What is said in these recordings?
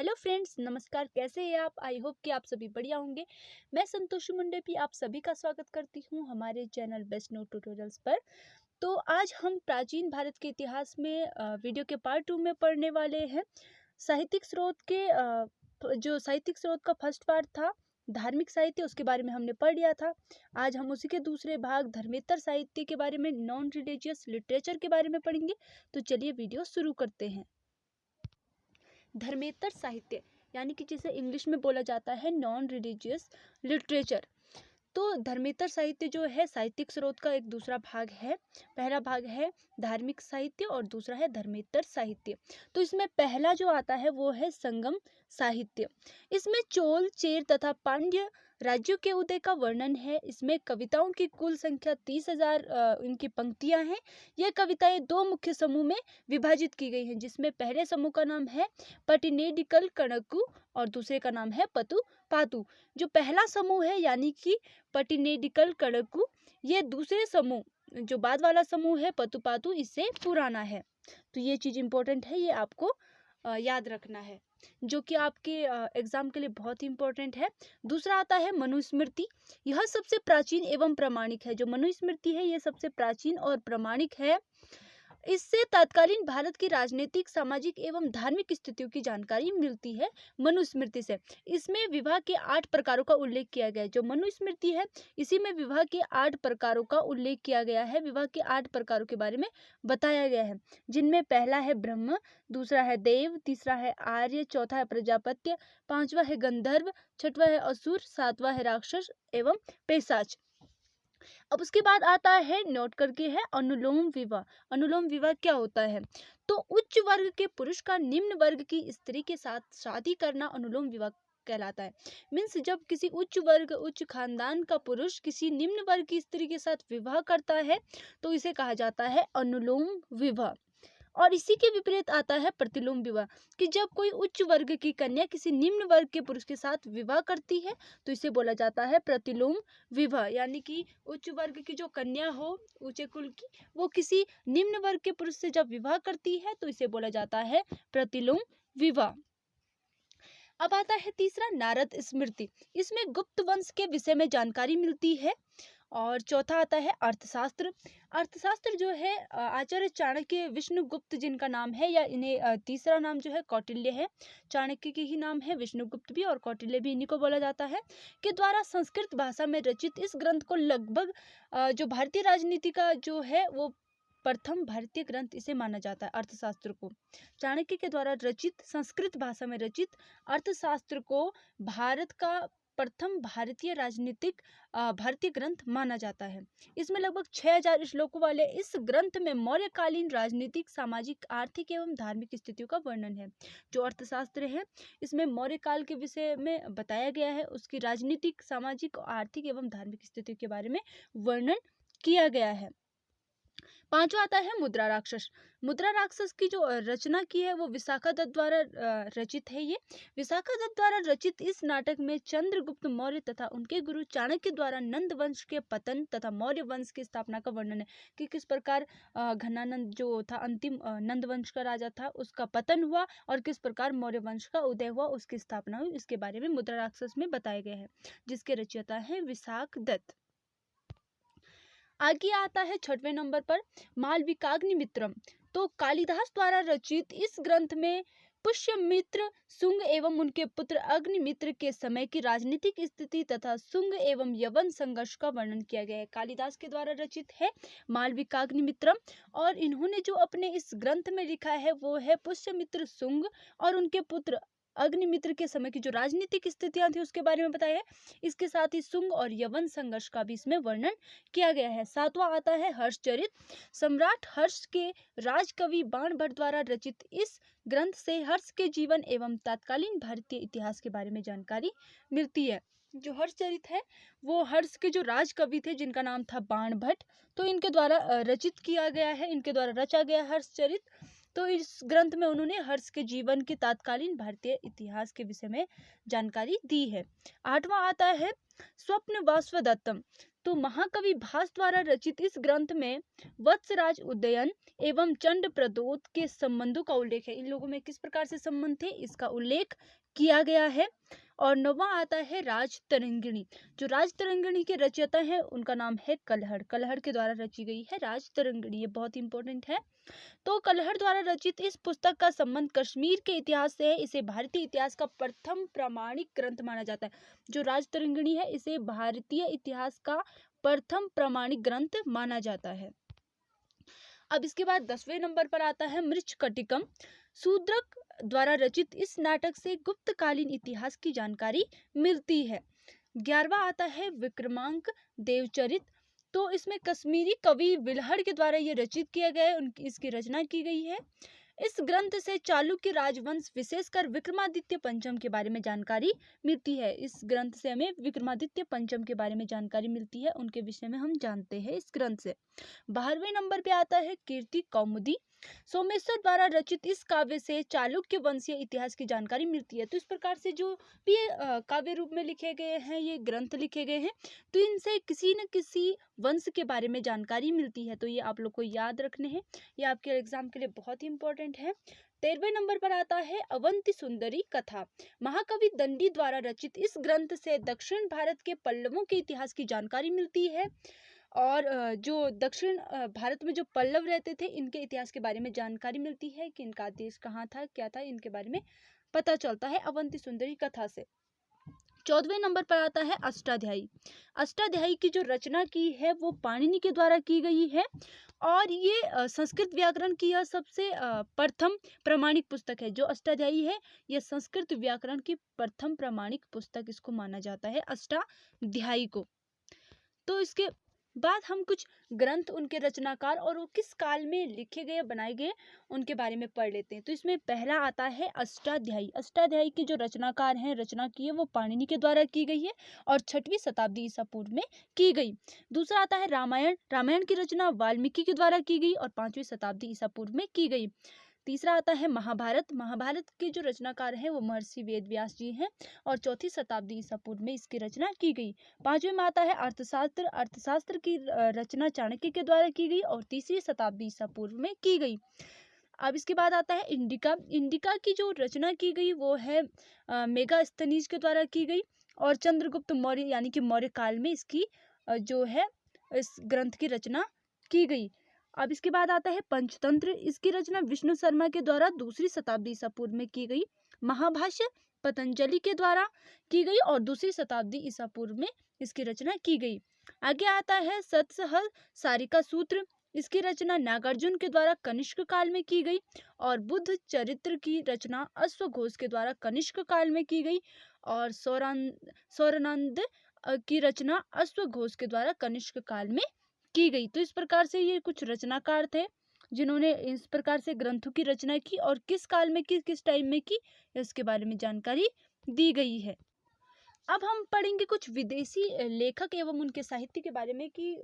Hello friends, नमस्कार। कैसे हैं आप? आई होप कि आप सभी बढ़िया होंगे। मैं संतोषी मुंडे भी आप सभी का स्वागत करती हूँ हमारे चैनल बेस्ट नोट ट्यूटोरियल्स पर। तो आज हम प्राचीन भारत के इतिहास में वीडियो के पार्ट 2 में पढ़ने वाले हैं। साहित्यिक स्रोत के जो साहित्यिक स्रोत का फर्स्ट पार्ट था धार्मिक साहित्य, उसके बारे में हमने पढ़ लिया था। आज हम उसी के दूसरे भाग धर्मेतर साहित्य के बारे में, नॉन रिलीजियस लिटरेचर के बारे में पढ़ेंगे। तो चलिए वीडियो शुरू करते हैं। धर्मेतर साहित्य यानी कि जिसे इंग्लिश में बोला जाता है नॉन रिलीजियस लिटरेचर। तो धर्मेतर साहित्य जो है साहित्यिक स्रोत का एक दूसरा भाग है। पहला भाग है धार्मिक साहित्य और दूसरा है धर्मेतर साहित्य। तो इसमें पहला जो आता है वो है संगम साहित्य। इसमें चोल, चेर तथा पांड्य राज्यों के उदय का वर्णन है। इसमें कविताओं की कुल संख्या 30,000 इनकी पंक्तियां हैं। ये कविताएं दो मुख्य समूह में विभाजित की गई हैं, जिसमें पहले समूह का नाम है पटिनेडिकल कणकु और दूसरे का नाम है पतु पातु। जो पहला समूह है यानी कि पटिनेडिकल कणकु, ये दूसरे समूह जो बाद वाला समूह है पतुपातु, इससे पुराना है। तो ये चीज इंपॉर्टेंट है, ये आपको याद रखना है, जो कि आपके एग्जाम के लिए बहुत ही इंपॉर्टेंट है। दूसरा आता है मनुस्मृति। यह सबसे प्राचीन एवं प्रामाणिक है। जो मनुस्मृति है ये सबसे प्राचीन और प्रामाणिक है। इससे तत्कालीन भारत की राजनीतिक, सामाजिक एवं धार्मिक स्थितियों की जानकारी मिलती है मनुस्मृति से। इसमें विवाह के 8 प्रकारों का उल्लेख किया गया है। जो मनुस्मृति है इसी में विवाह के 8 प्रकारों का उल्लेख किया गया है। विवाह के 8 प्रकारों के बारे में बताया गया है, जिनमें पहला है ब्रह्म, दूसरा है देव, तीसरा है आर्य, चौथा है प्रजापत्य, पांचवा है गंधर्व, छठवा है असुर, सातवां है राक्षस एवं पेशाच। अब उसके बाद आता है, नोट करके है, अनुलोम विवाह। अनुलोम विवाह क्या होता है? तो उच्च वर्ग के पुरुष का निम्न वर्ग की स्त्री के साथ शादी करना अनुलोम विवाह कहलाता है। मीन्स जब किसी उच्च वर्ग, उच्च खानदान का पुरुष किसी निम्न वर्ग की स्त्री के साथ विवाह करता है तो इसे कहा जाता है अनुलोम विवाह। और इसी के विपरीत आता है प्रतिलोम विवाह, कि जब कोई उच्च वर्ग की कन्या किसी निम्न वर्ग के पुरुष के साथ विवाह करती है तो इसे बोला जाता है प्रतिलोम विवाह। यानी कि उच्च वर्ग की जो कन्या हो ऊंचे कुल की, वो किसी निम्न वर्ग के पुरुष से जब विवाह करती है तो इसे बोला जाता है प्रतिलोम विवाह। अब आता है तीसरा, नारद स्मृति। इसमें गुप्त वंश के विषय में जानकारी मिलती है। और चौथा आता है अर्थशास्त्र। अर्थशास्त्र जो है आचार्य चाणक्य, विष्णुगुप्त जिनका नाम है, या इन्हें तीसरा नाम जो है कौटिल्य है। चाणक्य के ही नाम है, विष्णुगुप्त भी और कौटिल्य भी, इन्हीं को बोला जाता है, के द्वारा संस्कृत भाषा में रचित इस ग्रंथ को लगभग जो भारतीय राजनीति का जो है वो प्रथम भारतीय ग्रंथ इसे माना जाता है। अर्थशास्त्र को चाणक्य के द्वारा रचित, संस्कृत भाषा में रचित अर्थशास्त्र को भारत का प्रथम भारतीय राजनीतिक भारतीय ग्रंथ माना जाता है। इसमें लगभग 6000 श्लोकों वाले इस ग्रंथ में मौर्यकालीन राजनीतिक, सामाजिक, आर्थिक एवं धार्मिक स्थितियों का वर्णन है। जो अर्थशास्त्र है इसमें मौर्य काल के विषय में बताया गया है, उसकी राजनीतिक, सामाजिक, आर्थिक एवं धार्मिक स्थितियों के बारे में वर्णन किया गया है। पांचवा आता है मुद्रा राक्षस। मुद्रा राक्षस की जो रचना की है वो विशाखा दत्त द्वारा रचित है। ये विशाखा दत्त द्वारा रचित इस नाटक में चंद्रगुप्त मौर्य तथा उनके गुरु चाणक्य द्वारा नंद वंश के पतन तथा मौर्य वंश की स्थापना का वर्णन है, कि किस प्रकार घनानंद जो था अंतिम नंद वंश का राजा था, उसका पतन हुआ और किस प्रकार मौर्य वंश का उदय हुआ, उसकी स्थापना हुई। इसके बारे में मुद्रा राक्षस में बताया गया है, जिसके रचयिता है विशाख दत्त। आगे आता है 6वें नंबर पर मालविकाग्निमित्रम। तो कालिदास द्वारा रचित इस ग्रंथ में पुष्यमित्र, शुंग एवं उनके पुत्र अग्निमित्र के समय की राजनीतिक स्थिति तथा शुंग एवं यवन संघर्ष का वर्णन किया गया है। कालिदास के द्वारा रचित है मालविकाग्निमित्रम, और इन्होंने जो अपने इस ग्रंथ में लिखा है वो है पुष्यमित्र, शुंग और उनके पुत्र अग्निमित्र के समय की जो राजनीतिक स्थितियां थी उसके बारे में बताया है। इसके साथ ही शुंग और यवन संघर्ष का भी इसमें वर्णन किया गया है। सातवां आता है हर्षचरित। सम्राट हर्ष के राजकवि बाण भट्ट द्वारा रचित इस ग्रंथ से हर्ष के जीवन एवं तत्कालीन भारतीय इतिहास के बारे में जानकारी मिलती है। जो हर्षचरित है वो हर्ष के जो राजकवि थे जिनका नाम था बाण भट्ट, तो इनके द्वारा रचित किया गया है, इनके द्वारा रचा गया हर्षचरित। तो इस ग्रंथ में उन्होंने हर्ष के जीवन के तत्कालीन भारतीय इतिहास के विषय में जानकारी दी है। 8वां आता है स्वप्न वासवदत्तम। तो महाकवि भास द्वारा रचित इस ग्रंथ में वत्सराज उदयन एवं चंड प्रदोत के संबंधों का उल्लेख है। इन लोगों में किस प्रकार से संबंध थे इसका उल्लेख किया गया है। और 9वां आता है राजतरंगिणी। जो राजतरंगिणी के रचयिता हैं उनका नाम है कलहड़। कलहड़ के द्वारा रची गई है राजतरंगिणी, ये बहुत इंपॉर्टेंट है। तो कलहड़ द्वारा रचित इस पुस्तक का संबंध कश्मीर के इतिहास से है। इसे भारतीय इतिहास का प्रथम प्रामाणिक ग्रंथ माना जाता है। जो राजतरंगिणी है इसे भारतीय इतिहास का प्रथम प्रामाणिक ग्रंथ माना जाता है। अब इसके बाद 10वें नंबर पर आता है मृच्छकटिकम। शूद्रक द्वारा रचित इस नाटक से गुप्तकालीन इतिहास की जानकारी मिलती है। 11वां आता है विक्रमांक देवचरित। तो इसमें कश्मीरी कवि विलहड़ के द्वारा ये रचित किया गया है, उनकी इसकी रचना की गई है। इस ग्रंथ से चालुक्य राजवंश विशेषकर विक्रमादित्य पंचम के बारे में जानकारी मिलती है। इस ग्रंथ से हमें विक्रमादित्य पंचम के बारे में जानकारी मिलती है, उनके विषय में हम जानते हैं इस ग्रंथ से। 12वें नंबर पे आता है कीर्ति कौमुदी। सोमेश्वर द्वारा रचित इस काव्य से चालुक्य वंशीय इतिहास की जानकारी मिलती है। तो इस प्रकार से जो भी काव्य रूप में लिखे गए हैं, ये ग्रंथ लिखे गए हैं, तो इनसे किसी न किसी वंश के बारे में जानकारी मिलती है। तो ये आप लोग को याद रखने हैं, ये आपके एग्जाम के लिए बहुत ही इंपॉर्टेंट है। 13वें नंबर पर आता है अवंती सुंदरी कथा। महाकवि दंडी द्वारा रचित इस ग्रंथ से दक्षिण भारत के पल्लवों के इतिहास की जानकारी मिलती है। और जो दक्षिण भारत में जो पल्लव रहते थे इनके इतिहास के बारे में जानकारी मिलती है कि इनका देश कहाँ था, क्या था, इनके बारे में पता चलता है अवंती सुंदरी कथा से। 14वें नंबर पर आता है अष्टाध्यायी। अष्टाध्यायी की जो रचना की है वो पाणिनि के द्वारा की गई है और ये संस्कृत व्याकरण की यह सबसे प्रथम प्रामाणिक पुस्तक है। जो अष्टाध्यायी है यह संस्कृत व्याकरण की प्रथम प्रामाणिक पुस्तक इसको माना जाता है, अष्टाध्यायी को। तो इसके बाद हम कुछ ग्रंथ, उनके रचनाकार और वो किस काल में लिखे गए, बनाए गए, उनके बारे में पढ़ लेते हैं। तो इसमें पहला आता है अष्टाध्यायी। अष्टाध्यायी की जो रचनाकार हैं, रचना की है वो पाणिनि के द्वारा की गई है और 6वीं शताब्दी ईसा पूर्व में की गई। दूसरा आता है रामायण। रामायण की रचना वाल्मीकि के द्वारा की गई और 5वीं शताब्दी ईसा पूर्व में की गई। तीसरा आता है महाभारत। महाभारत के जो रचनाकार हैं वो महर्षि वेदव्यास जी हैं और 4वीं शताब्दी ईसा पूर्व में इसकी रचना की गई। 5वें में आता है अर्थशास्त्र। अर्थशास्त्र की रचना चाणक्य के द्वारा की गई और 3री शताब्दी ईसा पूर्व में की गई। अब इसके बाद आता है इंडिका। इंडिका की जो रचना की गई वो है मेगास्थनीज के द्वारा की गई और चंद्रगुप्त मौर्य यानी कि मौर्य काल में इसकी जो है इस ग्रंथ की रचना की गई। अब इसके बाद आता है पंचतंत्र। इसकी रचना विष्णु शर्मा के द्वारा 2री शताब्दी ईसा पूर्व में की गई। महाभाष्य पतंजलि के द्वारा की गई और 2री शताब्दी ईसा पूर्व में इसकी रचना की गई। आगे आता है सतसहल सारिका सूत्र। इसकी रचना नागार्जुन के द्वारा कनिष्क काल में की गई और बुद्ध चरित्र की रचना अश्वघोष के द्वारा कनिष्क काल में की गई और सौरानंद की रचना अश्वघोष के द्वारा कनिष्क काल में की गई। तो इस प्रकार से ये कुछ रचनाकार थे जिन्होंने इस प्रकार से ग्रंथों की रचना की और किस काल में की, किस टाइम में की, इसके बारे में जानकारी दी गई है। अब हम पढ़ेंगे कुछ विदेशी लेखक एवं उनके साहित्य के बारे में कि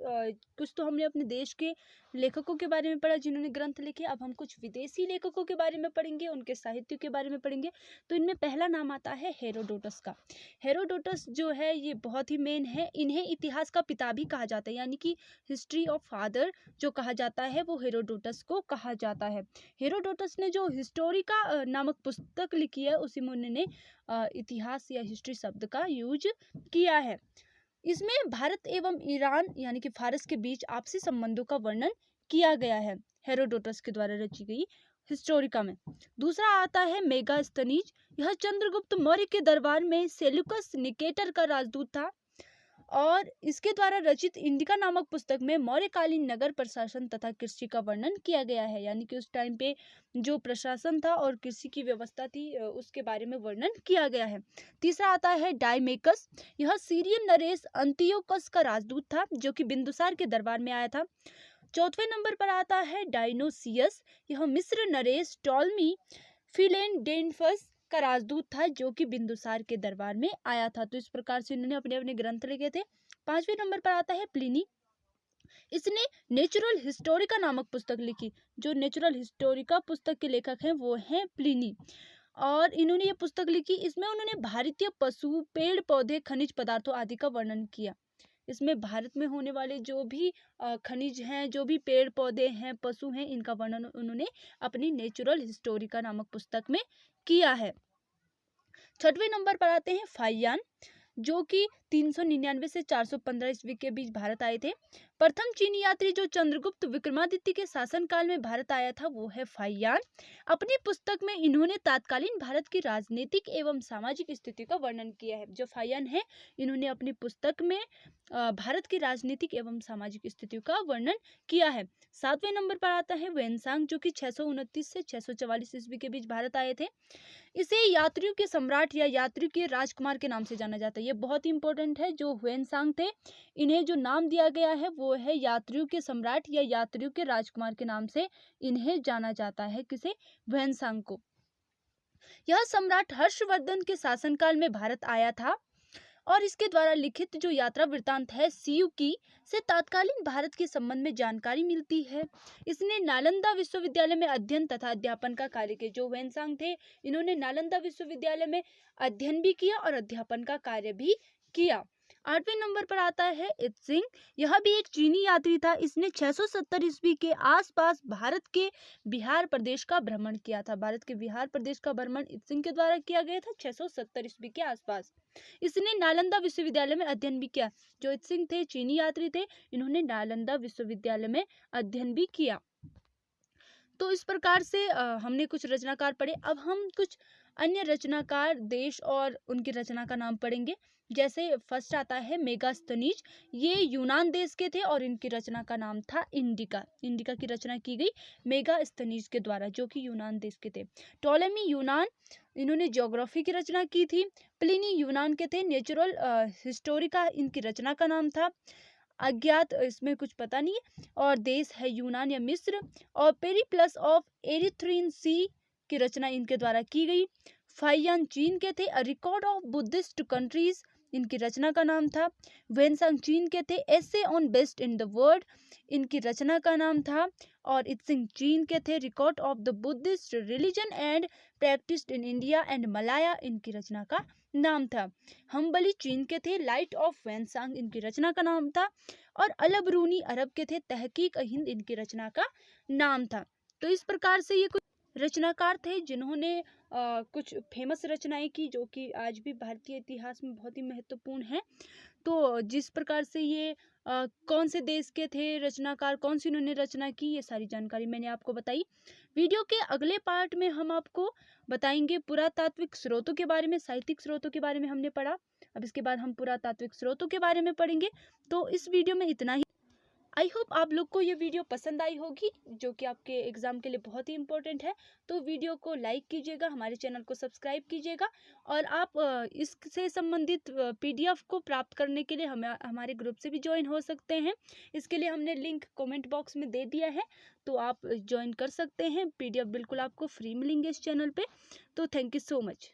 कुछ तो हमने अपने देश के लेखकों के बारे में पढ़ा जिन्होंने ग्रंथ लिखे। अब हम कुछ विदेशी लेखकों के बारे में पढ़ेंगे, उनके साहित्य के बारे में पढ़ेंगे। तो इनमें पहला नाम आता है हेरोडोटस का। हेरोडोटस जो है ये बहुत ही मेन है। इन्हें इतिहास का पिता भी कहा जाता है, यानी कि हिस्ट्री ऑफ फादर जो कहा जाता है वो हेरोडोटस को कहा जाता है। हेरोडोटस ने जो हिस्टोरिका नामक पुस्तक लिखी है उसी में उन्होंने इतिहास या हिस्ट्री शब्द का यूज किया है। इसमें भारत एवं ईरान यानी कि फारस के बीच आपसी संबंधों का वर्णन किया गया है हेरोडोटस के द्वारा रची गई हिस्टोरिका में। दूसरा आता है मेगास्थनीज। यह चंद्रगुप्त मौर्य के दरबार में सेल्यूकस निकेटर का राजदूत था और इसके द्वारा रचित इंडिका नामक पुस्तक में मौर्यकालीन नगर प्रशासन तथा कृषि का वर्णन किया गया है, यानी कि उस टाइम पे जो प्रशासन था और कृषि की व्यवस्था थी उसके बारे में वर्णन किया गया है। तीसरा आता है डायमेकस। यह सीरियन नरेश अंतियोकस का राजदूत था जो कि बिंदुसार के दरबार में आया था। 4वें नंबर पर आता है डायनोसियस। यह मिस्र नरेश टॉलमी फिलेडेल्फस का राजदूत था जो कि बिंदुसार के दरबार में आया था। तो इस प्रकार से इन्होंने अपने अपने ग्रंथ लिखे थे। 5वें नंबर पर आता है प्लिनी। इसने नेचुरल हिस्टोरिका नामक पुस्तक लिखी। जो नेचुरल हिस्टोरिका पुस्तक के लेखक हैं वो हैं प्लिनी, और इन्होंने ये पुस्तक लिखी। इसमें उन्होंने भारतीय पशु, पेड़ पौधे, खनिज पदार्थों आदि का वर्णन किया। इसमें भारत में होने वाले जो भी खनिज हैं, जो भी पेड़ पौधे हैं, पशु हैं, इनका वर्णन उन्होंने अपनी नेचुरल हिस्टोरिका नामक पुस्तक में किया है। 6वें नंबर पर आते हैं फाहियान, जो कि 399 से 415 ईस्वी के बीच भारत आए थे। प्रथम चीनी यात्री जो चंद्रगुप्त विक्रमादित्य के शासनकाल में भारत आया था वो है फाहियान। अपनी पुस्तक में इन्होंने तत्कालीन भारत की राजनीतिक एवं सामाजिक स्थिति का वर्णन किया है। जो फाहियान है, इन्होंने अपनी पुस्तक में भारत की राजनीतिक एवं सामाजिक स्थिति का वर्णन किया है। 7वें नंबर पर आता है वेनसांग, जो कि 629 से 644 ईस्वी के बीच भारत आए थे। इसे यात्रियों के सम्राट या यात्रियों के राजकुमार के नाम से जाना जाता है। ये बहुत इंपॉर्टेंट है। जो ह्वेनसांग थे, इन्हें जो नाम दिया गया है वो है यात्रियों के सम्राट या यात्रियों के राजकुमार के नाम से इन्हें जाना जाता है। किसे? ह्वेनसांग को। यह सम्राट हर्षवर्धन के शासनकाल में भारत आया था, और इसके द्वारा लिखित जो यात्रा वृत्तांत है सीयू की से तत्कालीन भारत के संबंध में जानकारी मिलती है। इसने नालंदा विश्वविद्यालय में अध्ययन तथा अध्यापन का कार्य किया। जो वेनसांग थे, इन्होंने नालंदा विश्वविद्यालय में अध्ययन भी किया और अध्यापन का कार्य भी किया। 8वें नंबर पर आता है इत्सिंग। यह भी एक चीनी यात्री था। इसने 670 ईस्वी के आसपास भारत के बिहार प्रदेश का भ्रमण किया था। भारत के बिहार प्रदेश का भ्रमण इत्सिंग के द्वारा किया गया था 670 ईस्वी के आसपास। इसने नालंदा विश्वविद्यालय में अध्ययन भी किया। जो इत्सिंग थे, चीनी यात्री थे, इन्होंने नालंदा विश्वविद्यालय में अध्ययन भी किया। तो इस प्रकार से हमने कुछ रचनाकार पढ़े। अब हम कुछ अन्य रचनाकार, देश और उनकी रचना का नाम पढ़ेंगे। जैसे फर्स्ट आता है मेगास्थनीज। ये यूनान देश के थे और इनकी रचना का नाम था इंडिका। इंडिका की रचना की गई मेगास्थनीज के द्वारा, जो कि यूनान देश के थे। टॉलेमी यूनान, इन्होंने ज्योग्राफी की रचना की थी। प्लिनी यूनान के थे। नेचुरल हिस्टोरिका इनकी रचना का नाम था। अज्ञात, इसमें कुछ पता नहीं है। और देश है यूनान या मिस्र। और पेरिप्लस ऑफ एरिथ्रीन सी की रचना इनके द्वारा की गई। फाहियान चीन के थे। A record of Buddhist countries इनकी रचना का नाम था। वेनसांग चीन के थे। Essay on best in the world इनकी रचना का नाम था। और इत्सिंग चीन के थे। Record of the Buddhist religion and practised in India and Malaya इनकी रचना का नाम था। हम्बली चीन के थे। लाइट ऑफ वेनसांग इनकी रचना का नाम था। और अलबरूनी अरब के थे। तहकीक हिंद इनकी रचना का नाम था। तो इस प्रकार से ये कुछ रचनाकार थे जिन्होंने कुछ फेमस रचनाएं की, जो कि आज भी भारतीय इतिहास में बहुत ही महत्वपूर्ण है। तो जिस प्रकार से ये कौन से देश के थे रचनाकार, कौन सी इन्होंने रचना की, ये सारी जानकारी मैंने आपको बताई। वीडियो के अगले पार्ट में हम आपको बताएंगे पुरातात्विक स्रोतों के बारे में। साहित्यिक स्रोतों के बारे में हमने पढ़ा, अब इसके बाद हम पुरातात्विक स्रोतों के बारे में पढ़ेंगे। तो इस वीडियो में इतना ही। आई होप आप लोग को ये वीडियो पसंद आई होगी, जो कि आपके एग्जाम के लिए बहुत ही इंपॉर्टेंट है। तो वीडियो को लाइक कीजिएगा, हमारे चैनल को सब्सक्राइब कीजिएगा, और आप इससे संबंधित पीडीएफ को प्राप्त करने के लिए हमारे ग्रुप से भी ज्वाइन हो सकते हैं। इसके लिए हमने लिंक कमेंट बॉक्स में दे दिया है, तो आप ज्वाइन कर सकते हैं। पीडीएफ बिल्कुल आपको फ्री मिलेंगे इस चैनल पे। तो थैंक यू सो मच।